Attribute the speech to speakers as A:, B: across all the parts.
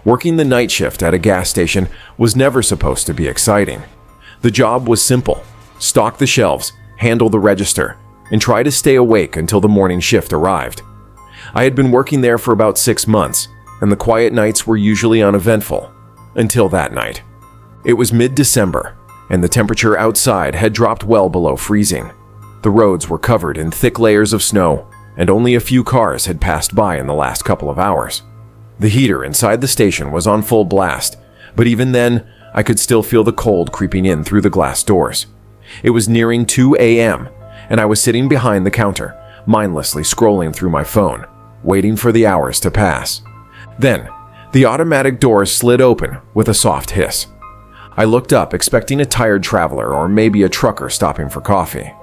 A: Working the night shift at a gas station was never supposed to be exciting. The job was simple: stock the shelves, handle the register, and try to stay awake until the morning shift arrived. I had been working there for about 6 months, and the quiet nights were usually uneventful, until that night. It was mid-December, and the temperature outside had dropped well below freezing. The roads were covered in thick layers of snow, and only a few cars had passed by in the last couple of hours. The heater inside the station was on full blast, but even then, I could still feel the cold creeping in through the glass doors. It was nearing 2 a.m., and I was sitting behind the counter, mindlessly scrolling through my phone, waiting for the hours to pass. Then, the automatic doors slid open with a soft hiss. I looked up, expecting a tired traveler or maybe a trucker stopping for coffee.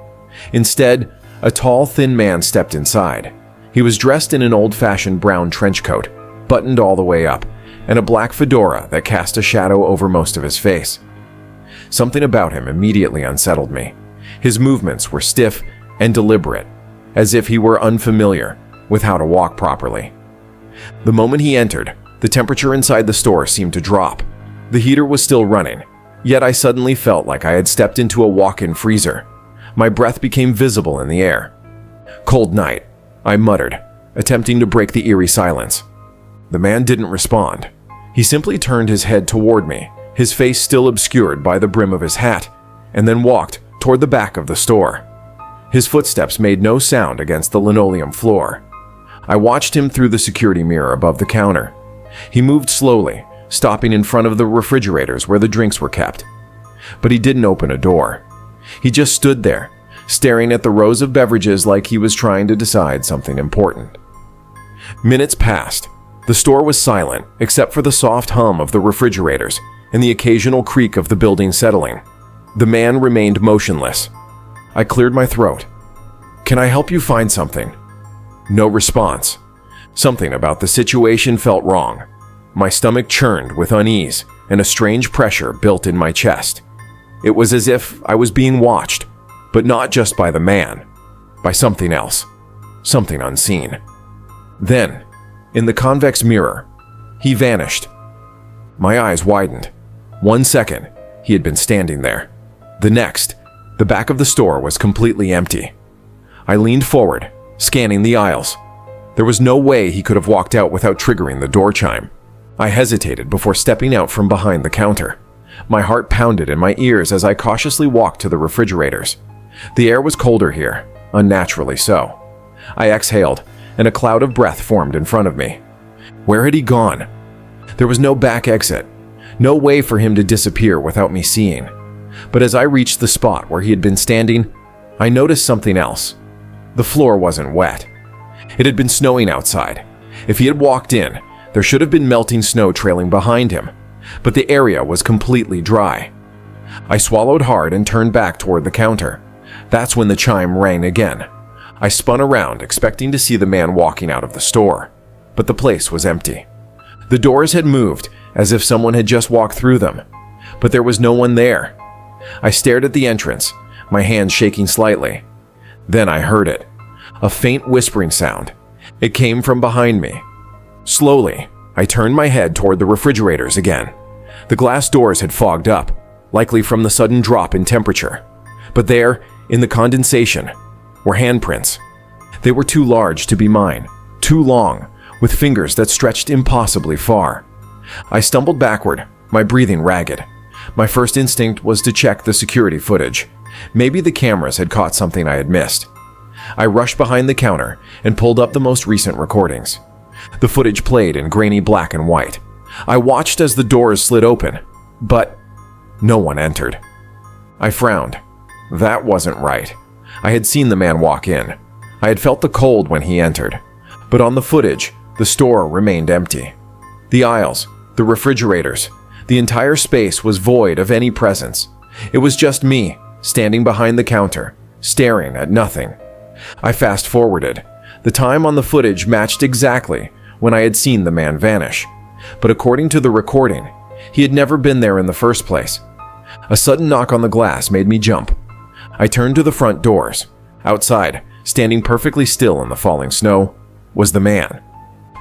A: Instead, a tall, thin man stepped inside. He was dressed in an old-fashioned brown trench coat, buttoned all the way up, and a black fedora that cast a shadow over most of his face. Something about him immediately unsettled me. His movements were stiff and deliberate, as if he were unfamiliar with how to walk properly. The moment he entered, the temperature inside the store seemed to drop. The heater was still running, yet I suddenly felt like I had stepped into a walk-in freezer. My breath became visible in the air. "Cold night," I muttered, attempting to break the eerie silence. The man didn't respond. He simply turned his head toward me, his face still obscured by the brim of his hat, and then walked toward the back of the store. His footsteps made no sound against the linoleum floor. I watched him through the security mirror above the counter. He moved slowly, stopping in front of the refrigerators where the drinks were kept. But he didn't open a door. He just stood there, staring at the rows of beverages like he was trying to decide something important. Minutes passed. The store was silent, except for the soft hum of the refrigerators and the occasional creak of the building settling. The man remained motionless. I cleared my throat. "Can I help you find something?" No response. Something about the situation felt wrong. My stomach churned with unease, and a strange pressure built in my chest. It was as if I was being watched, but not just by the man, by something else, something unseen. Then, in the convex mirror, he vanished. My eyes widened. 1 second, he had been standing there. The next, the back of the store was completely empty. I leaned forward, scanning the aisles. There was no way he could have walked out without triggering the door chime. I hesitated before stepping out from behind the counter. My heart pounded in my ears as I cautiously walked to the refrigerators. The air was colder here, unnaturally so. I exhaled, and a cloud of breath formed in front of me. Where had he gone? There was no back exit, no way for him to disappear without me seeing. But as I reached the spot where he had been standing, I noticed something else. The floor wasn't wet. It had been snowing outside. If he had walked in, there should have been melting snow trailing behind him, but the area was completely dry. I swallowed hard and turned back toward the counter. That's when the chime rang again. I spun around, expecting to see the man walking out of the store, but the place was empty. The doors had moved, as if someone had just walked through them, but there was no one there. I stared at the entrance, my hands shaking slightly. Then I heard it, a faint whispering sound. It came from behind me. Slowly, I turned my head toward the refrigerators again. The glass doors had fogged up, likely from the sudden drop in temperature. But there, in the condensation, were handprints. They were too large to be mine, too long, with fingers that stretched impossibly far. I stumbled backward, my breathing ragged. My first instinct was to check the security footage. Maybe the cameras had caught something I had missed. I rushed behind the counter and pulled up the most recent recordings. The footage played in grainy black and white. I watched as the doors slid open, but no one entered. I frowned. That wasn't right. I had seen the man walk in. I had felt the cold when he entered. But on the footage, the store remained empty. The aisles, the refrigerators, the entire space was void of any presence. It was just me, standing behind the counter, staring at nothing. I fast-forwarded. The time on the footage matched exactly when I had seen the man vanish. But according to the recording, he had never been there in the first place. A sudden knock on the glass made me jump. I turned to the front doors. Outside, standing perfectly still in the falling snow, was the man.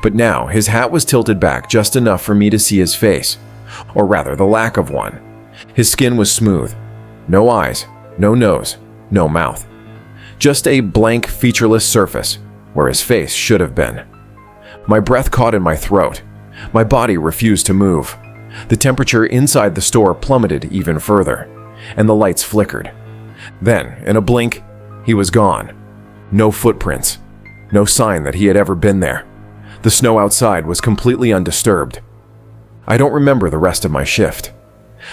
A: But now his hat was tilted back just enough for me to see his face, or rather the lack of one. His skin was smooth. No eyes, no nose, no mouth. Just a blank, featureless surface where his face should have been. My breath caught in my throat. My body refused to move. The temperature inside the store plummeted even further, and the lights flickered. Then, in a blink, he was gone. No footprints. No sign that he had ever been there. The snow outside was completely undisturbed. I don't remember the rest of my shift.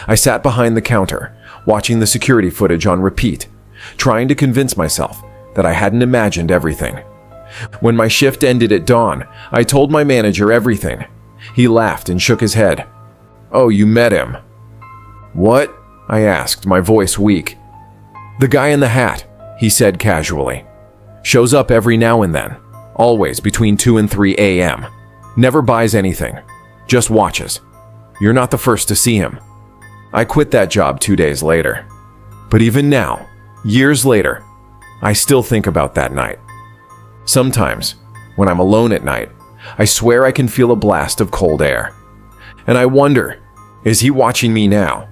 A: I sat behind the counter, watching the security footage on repeat, trying to convince myself that I hadn't imagined everything. When my shift ended at dawn, I told my manager everything. He laughed and shook his head. "Oh, you met him." "What?" I asked, my voice weak. "The guy in the hat," he said casually. "Shows up every now and then, always between 2 and 3 a.m. Never buys anything, just watches. You're not the first to see him." I quit that job 2 days later. But even now, years later, I still think about that night. Sometimes, when I'm alone at night, I swear I can feel a blast of cold air. And I wonder, is he watching me now?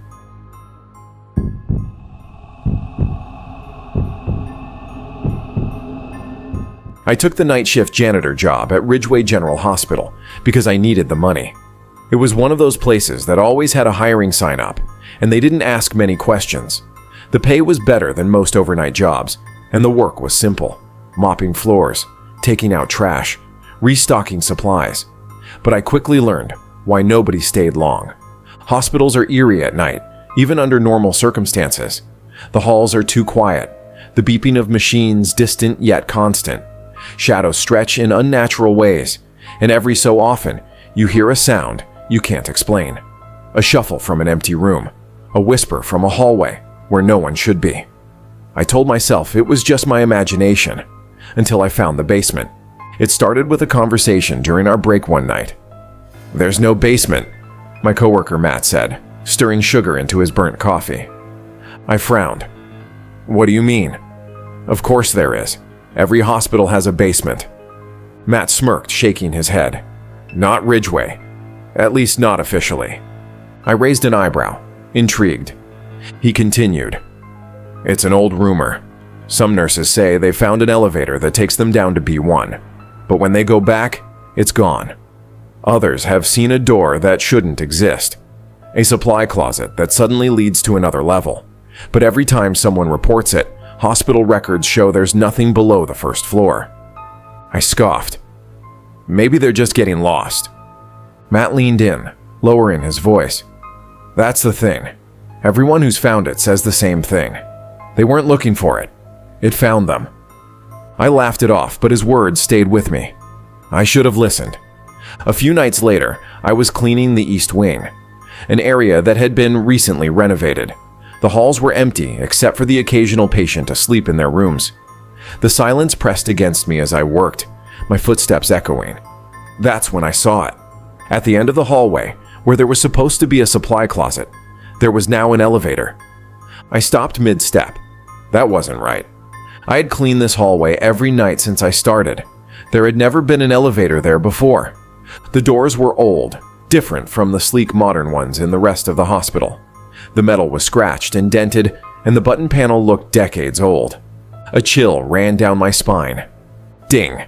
A: I took the night shift janitor job at Ridgeway General Hospital because I needed the money. It was one of those places that always had a hiring sign up, and they didn't ask many questions. The pay was better than most overnight jobs, and the work was simple: mopping floors, taking out trash, restocking supplies. But I quickly learned why nobody stayed long. Hospitals are eerie at night, even under normal circumstances. The halls are too quiet, the beeping of machines distant yet constant. Shadows stretch in unnatural ways, and every so often, you hear a sound you can't explain. A shuffle from an empty room, a whisper from a hallway where no one should be. I told myself it was just my imagination, until I found the basement. It started with a conversation during our break one night. "There's no basement," my coworker Matt said, stirring sugar into his burnt coffee. I frowned. "What do you mean?" "Of course there is. Every hospital has a basement." Matt smirked, shaking his head. "Not Ridgeway. At least not officially." I raised an eyebrow, intrigued. He continued. "It's an old rumor. Some nurses say they found an elevator that takes them down to B1, but when they go back, it's gone. Others have seen a door that shouldn't exist, a supply closet that suddenly leads to another level. But every time someone reports it, hospital records show there's nothing below the first floor." I scoffed. "Maybe they're just getting lost." Matt leaned in, lowering his voice. "That's the thing. Everyone who's found it says the same thing. They weren't looking for it. It found them." I laughed it off, but his words stayed with me. I should have listened. A few nights later, I was cleaning the East Wing, an area that had been recently renovated. The halls were empty except for the occasional patient asleep in their rooms. The silence pressed against me as I worked, my footsteps echoing. That's when I saw it. At the end of the hallway, where there was supposed to be a supply closet, there was now an elevator. I stopped mid-step. That wasn't right. I had cleaned this hallway every night since I started. There had never been an elevator there before. The doors were old, different from the sleek modern ones in the rest of the hospital. The metal was scratched and dented, and the button panel looked decades old. A chill ran down my spine. Ding!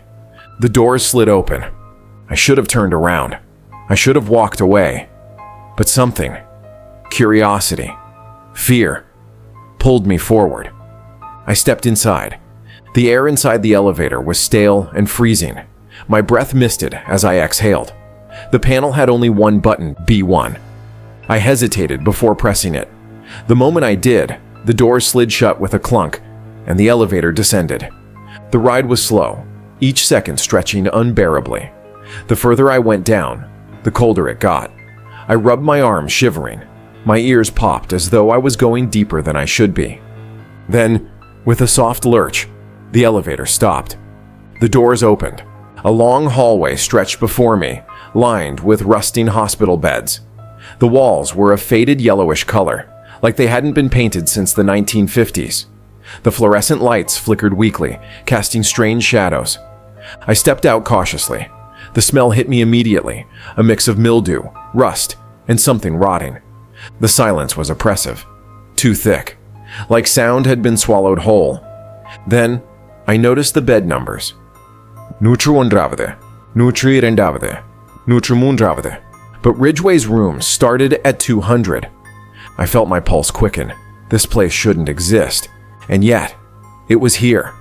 A: The doors slid open. I should have turned around. I should have walked away. But something, curiosity, fear, pulled me forward. I stepped inside. The air inside the elevator was stale and freezing. My breath misted as I exhaled. The panel had only one button, B1. I hesitated before pressing it. The moment I did, the door slid shut with a clunk, and the elevator descended. The ride was slow, each second stretching unbearably. The further I went down, the colder it got. I rubbed my arms, shivering. My ears popped as though I was going deeper than I should be. Then, with a soft lurch, the elevator stopped. The doors opened. A long hallway stretched before me, lined with rusting hospital beds. The walls were a faded yellowish color, like they hadn't been painted since the 1950s. The fluorescent lights flickered weakly, casting strange shadows. I stepped out cautiously. The smell hit me immediately, a mix of mildew, rust, and something rotting. The silence was oppressive, too thick, like sound had been swallowed whole. Then, I noticed the bed numbers. Nutru Ondravade, Nutri Rendavade, Nutrimundravade. But Ridgway's room started at 200. I felt my pulse quicken. This place shouldn't exist. And yet, it was here.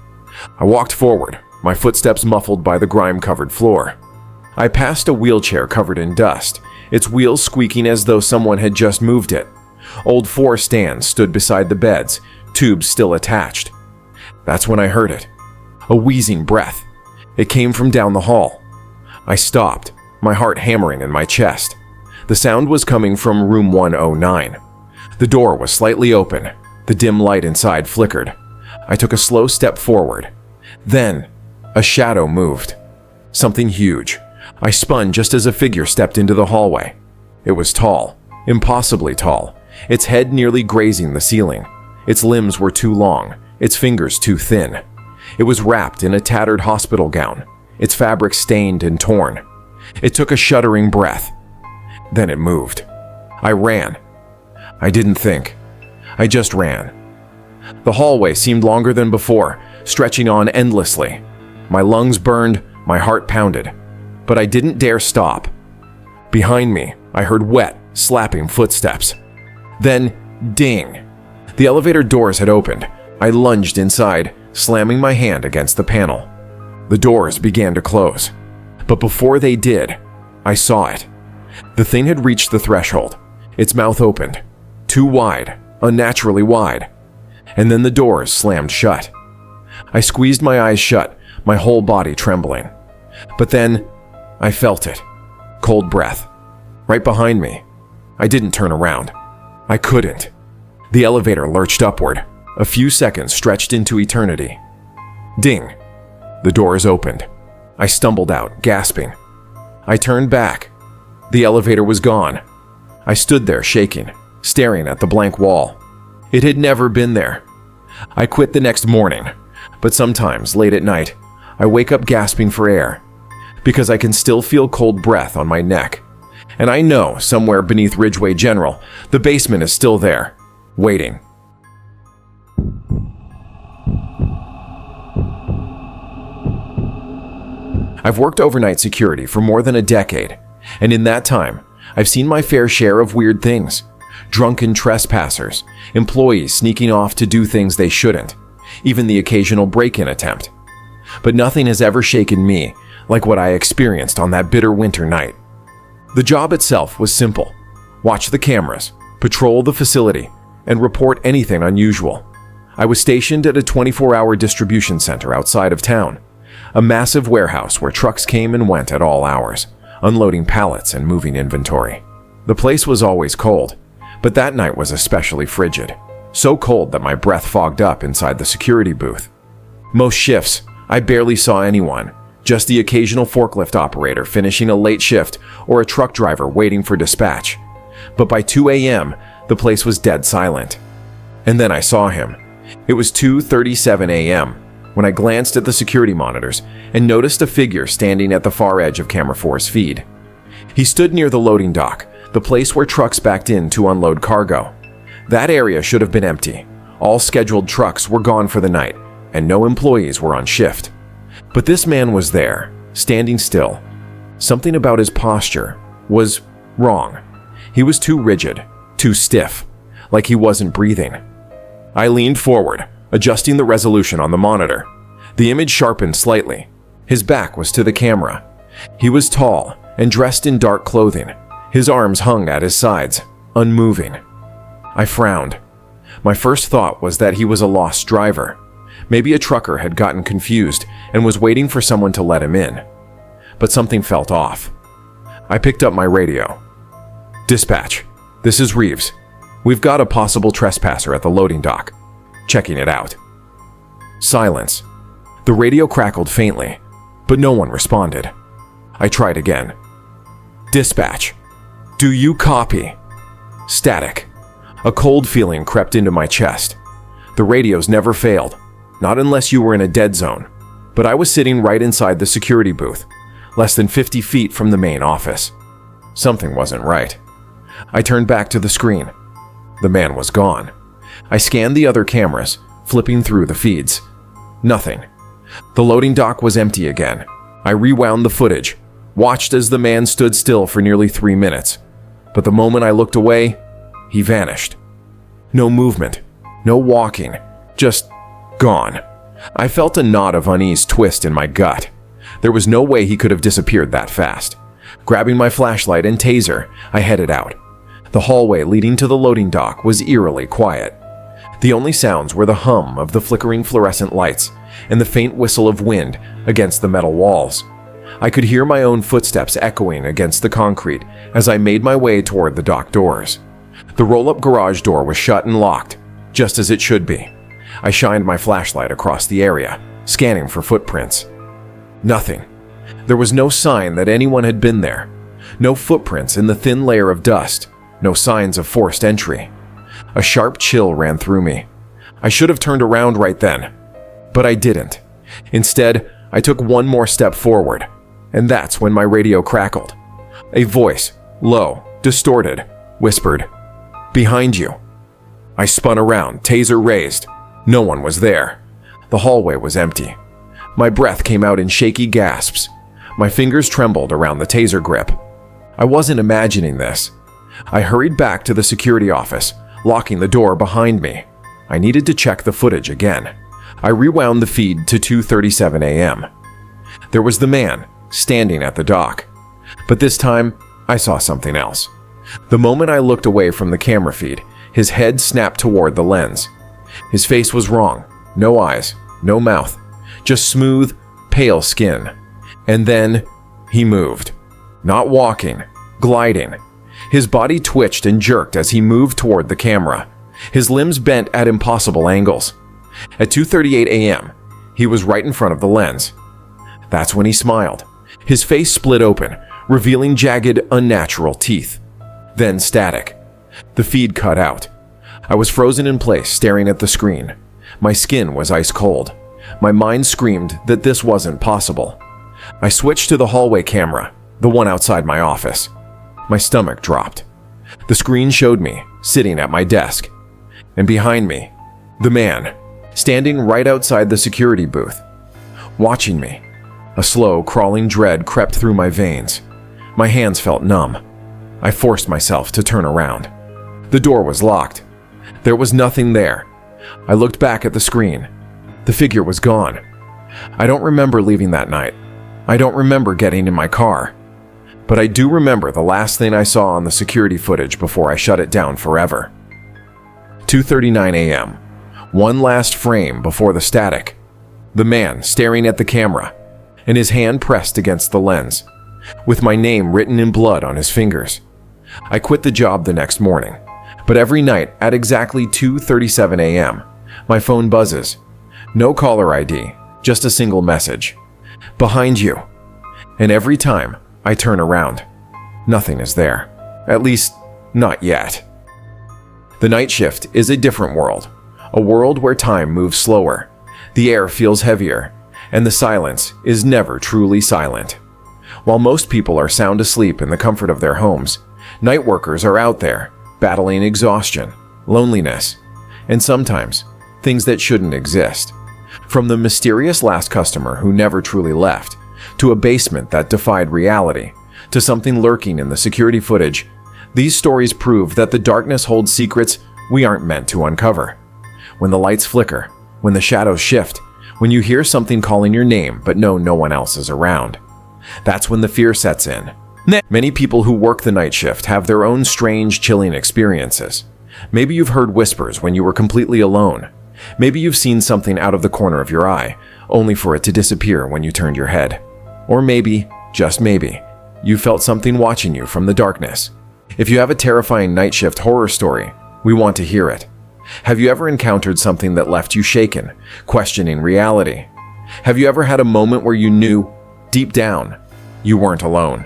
A: I walked forward, my footsteps muffled by the grime-covered floor. I passed a wheelchair covered in dust, its wheels squeaking as though someone had just moved it. Old 4 stands stood beside the beds, tubes still attached. That's when I heard it. A wheezing breath. It came from down the hall. I stopped, my heart hammering in my chest. The sound was coming from room 109. The door was slightly open. The dim light inside flickered. I took a slow step forward. Then, a shadow moved. Something huge. I spun just as a figure stepped into the hallway. It was tall, impossibly tall, its head nearly grazing the ceiling. Its limbs were too long, its fingers too thin. It was wrapped in a tattered hospital gown, its fabric stained and torn. It took a shuddering breath. Then it moved. I ran. I didn't think. I just ran. The hallway seemed longer than before, stretching on endlessly. My lungs burned, my heart pounded. But I didn't dare stop. Behind me, I heard wet, slapping footsteps. Then, ding! The elevator doors had opened. I lunged inside, slamming my hand against the panel. The doors began to close. But before they did, I saw it. The thing had reached the threshold. Its mouth opened. Too wide, unnaturally wide. And then the doors slammed shut. I squeezed my eyes shut, my whole body trembling. But then, I felt it. Cold breath. Right behind me. I didn't turn around. I couldn't. The elevator lurched upward. A few seconds stretched into eternity. Ding. The doors opened. I stumbled out, gasping. I turned back. The elevator was gone. I stood there shaking, staring at the blank wall. It had never been there. I quit the next morning, but sometimes, late at night, I wake up gasping for air, because I can still feel cold breath on my neck. And I know somewhere beneath Ridgway General, the basement is still there, waiting. I've worked overnight security for more than a decade, and in that time, I've seen my fair share of weird things. Drunken trespassers, employees sneaking off to do things they shouldn't, even the occasional break-in attempt. But nothing has ever shaken me like what I experienced on that bitter winter night. The job itself was simple. Watch the cameras, patrol the facility, and report anything unusual. I was stationed at a 24-hour distribution center outside of town, a massive warehouse where trucks came and went at all hours, unloading pallets and moving inventory. The place was always cold, but that night was especially frigid, so cold that my breath fogged up inside the security booth. Most shifts, I barely saw anyone, just the occasional forklift operator finishing a late shift or a truck driver waiting for dispatch. But by 2 a.m., the place was dead silent. And then I saw him. It was 2:37 a.m. when I glanced at the security monitors and noticed a figure standing at the far edge of Camera 4's feed. He stood near the loading dock, the place where trucks backed in to unload cargo. That area should have been empty. All scheduled trucks were gone for the night, and no employees were on shift. But this man was there, standing still. Something about his posture was wrong. He was too rigid, too stiff, like he wasn't breathing. I leaned forward, adjusting the resolution on the monitor. The image sharpened slightly. His back was to the camera. He was tall and dressed in dark clothing. His arms hung at his sides, unmoving. I frowned. My first thought was that he was a lost driver. Maybe a trucker had gotten confused and was waiting for someone to let him in. But something felt off. I picked up my radio. "Dispatch, this is Reeves. We've got a possible trespasser at the loading dock. Checking it out." Silence. The radio crackled faintly, but no one responded. I tried again. "Dispatch, do you copy?" Static. A cold feeling crept into my chest. The radios never failed, not unless you were in a dead zone. But I was sitting right inside the security booth, less than 50 feet from the main office. Something wasn't right. I turned back to the screen. The man was gone. I scanned the other cameras, flipping through the feeds. Nothing. The loading dock was empty again. I rewound the footage, watched as the man stood still for nearly 3 minutes. But the moment I looked away, he vanished. No movement, no walking, just gone. I felt a knot of unease twist in my gut. There was no way he could have disappeared that fast. Grabbing my flashlight and taser, I headed out. The hallway leading to the loading dock was eerily quiet. The only sounds were the hum of the flickering fluorescent lights and the faint whistle of wind against the metal walls. I could hear my own footsteps echoing against the concrete as I made my way toward the dock doors. The roll-up garage door was shut and locked, just as it should be. I shined my flashlight across the area, scanning for footprints. Nothing. There was no sign that anyone had been there. No footprints in the thin layer of dust. No signs of forced entry. A sharp chill ran through me. I should have turned around right then, but I didn't. Instead, I took one more step forward, and that's when my radio crackled. A voice, low, distorted, whispered, "Behind you." I spun around, taser raised. No one was there. The hallway was empty. My breath came out in shaky gasps. My fingers trembled around the taser grip. I wasn't imagining this. I hurried back to the security office, locking the door behind me. I needed to check the footage again. I rewound the feed to 2:37 a.m. There was the man, standing at the dock. But this time, I saw something else. The moment I looked away from the camera feed, his head snapped toward the lens. His face was wrong. No eyes, no mouth, just smooth, pale skin. And then, he moved. Not walking, gliding. His body twitched and jerked as he moved toward the camera. His limbs bent at impossible angles. At 2:38 a.m., he was right in front of the lens. That's when he smiled. His face split open, revealing jagged, unnatural teeth. Then static. The feed cut out. I was frozen in place, staring at the screen. My skin was ice cold. My mind screamed that this wasn't possible. I switched to the hallway camera, the one outside my office. My stomach dropped. The screen showed me, sitting at my desk. And behind me, the man, standing right outside the security booth, watching me. A slow, crawling dread crept through my veins. My hands felt numb. I forced myself to turn around. The door was locked. There was nothing there. I looked back at the screen. The figure was gone. I don't remember leaving that night. I don't remember getting in my car. But I do remember the last thing I saw on the security footage before I shut it down forever. 2:39 a.m. One last frame before the static. The man staring at the camera, and his hand pressed against the lens, with my name written in blood on his fingers. I quit the job the next morning, but every night at exactly 2:37 a.m., my phone buzzes. No caller ID, just a single message. Behind you. And every time I turn around, nothing is there. At least, not yet. The night shift is a different world. A world where time moves slower, the air feels heavier, and the silence is never truly silent. While most people are sound asleep in the comfort of their homes, night workers are out there, battling exhaustion, loneliness, and sometimes things that shouldn't exist. From the mysterious last customer who never truly left, to a basement that defied reality, to something lurking in the security footage, these stories prove that the darkness holds secrets we aren't meant to uncover. When the lights flicker, when the shadows shift, when you hear something calling your name but know no one else is around, that's when the fear sets in. Many people who work the night shift have their own strange, chilling experiences. Maybe you've heard whispers when you were completely alone. Maybe you've seen something out of the corner of your eye, only for it to disappear when you turned your head. Or maybe, just maybe, you felt something watching you from the darkness. If you have a terrifying night shift horror story, we want to hear it. Have you ever encountered something that left you shaken, questioning reality? Have you ever had a moment where you knew, deep down, you weren't alone?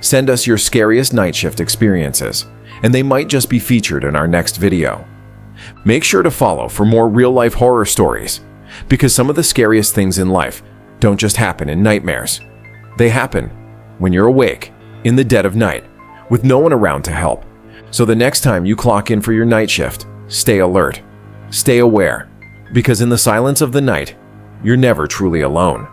A: Send us your scariest night shift experiences, and they might just be featured in our next video. Make sure to follow for more real-life horror stories, because some of the scariest things in life don't just happen in nightmares. They happen when you're awake, in the dead of night, with no one around to help. So the next time you clock in for your night shift, stay alert, stay aware, because in the silence of the night, you're never truly alone.